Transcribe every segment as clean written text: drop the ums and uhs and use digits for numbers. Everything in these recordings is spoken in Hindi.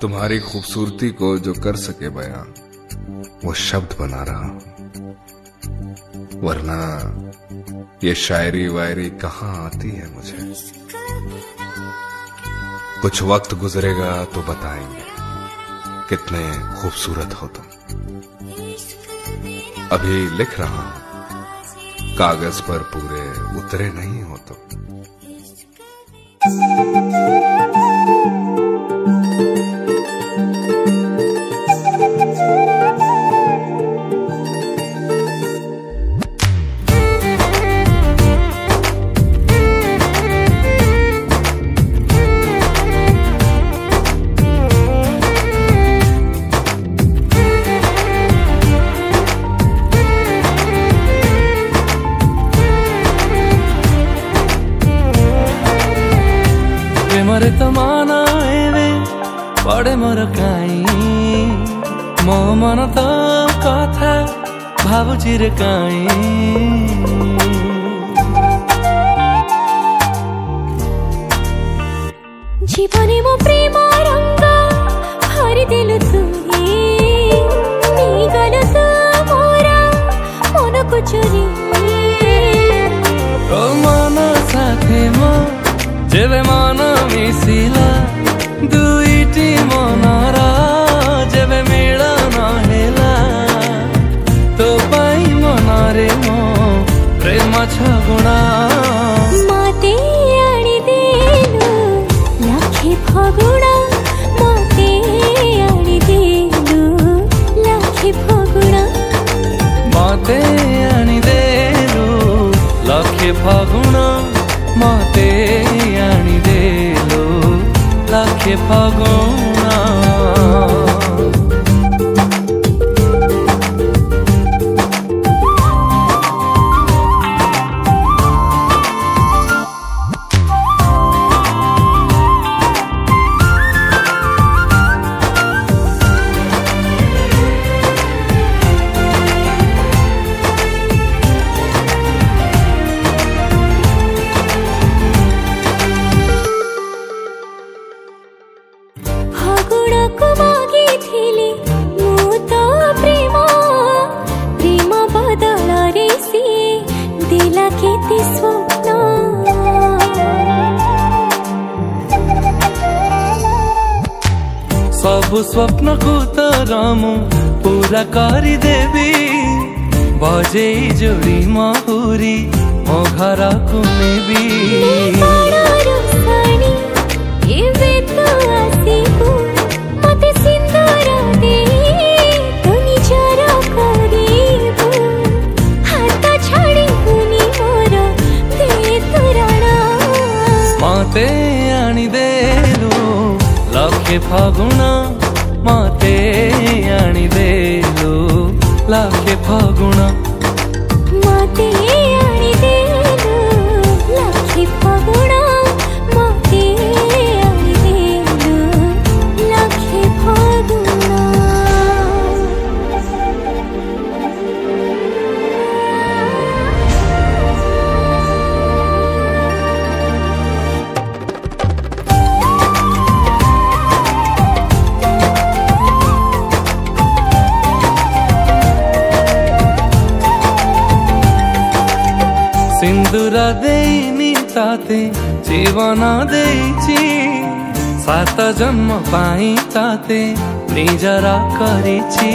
तुम्हारी खूबसूरती को जो कर सके बयां वो शब्द बना रहा हूं, वरना ये शायरी वायरी कहां आती है मुझे। कुछ वक्त गुजरेगा तो बताएंगे कितने खूबसूरत हो तुम। अभी लिख रहा हूं, कागज पर पूरे उतरे नहीं हो तुम। प्रेमरे तो माना एवे पड़े मोर काई मो मन तो कथा भावुची रे काई। जीवने मो प्रेम रंग भरी दिलु तुही गल तू मोरा मन को चोरी। तो मन साथे मो जेबे मन मिसिला दुईटी मनर जेबे मिलन हेला तो पाई मनरे मो प्रेम छगुणा। मते आनी देलु लाखे फगुणा मते आनी देलु लाखे फगुणा। मते आनी देलु लाखे फगुणा मते आनी देलो लाखे फगुणा। सबु स्वप्न को तरमु पूरा करी देवी बजे जोड़ी महुरी मो घर को नेबी। मते आनी देलु लाखे फगुणा मते आनी देलु लाखे फगुणा। मते आनी देलु लाखे फगुणा मते आनी देलु लाखे फगुणा। सिंदूर देनी ताते जीवन देची सात जन्म पाई ताते निजरा करिची।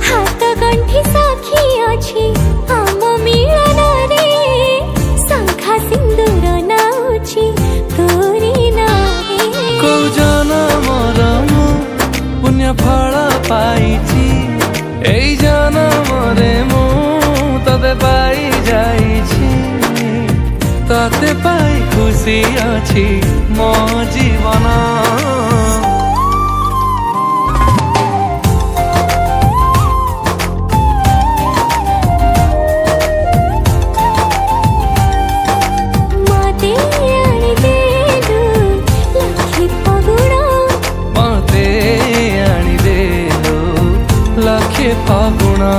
हाथ गंठी साखी अछि आम मिलन रे शंखा सिंदूर नाउछि तोरी नारे। को जनमर मु पुण्य फल पाइछि एई जनमरे मु तबे पाई जाइछि ताते पाई खुशी अछि मो जीवन। मते आनी देलु लाखे फगुणा मते आनी देलु लाखे फगुणा।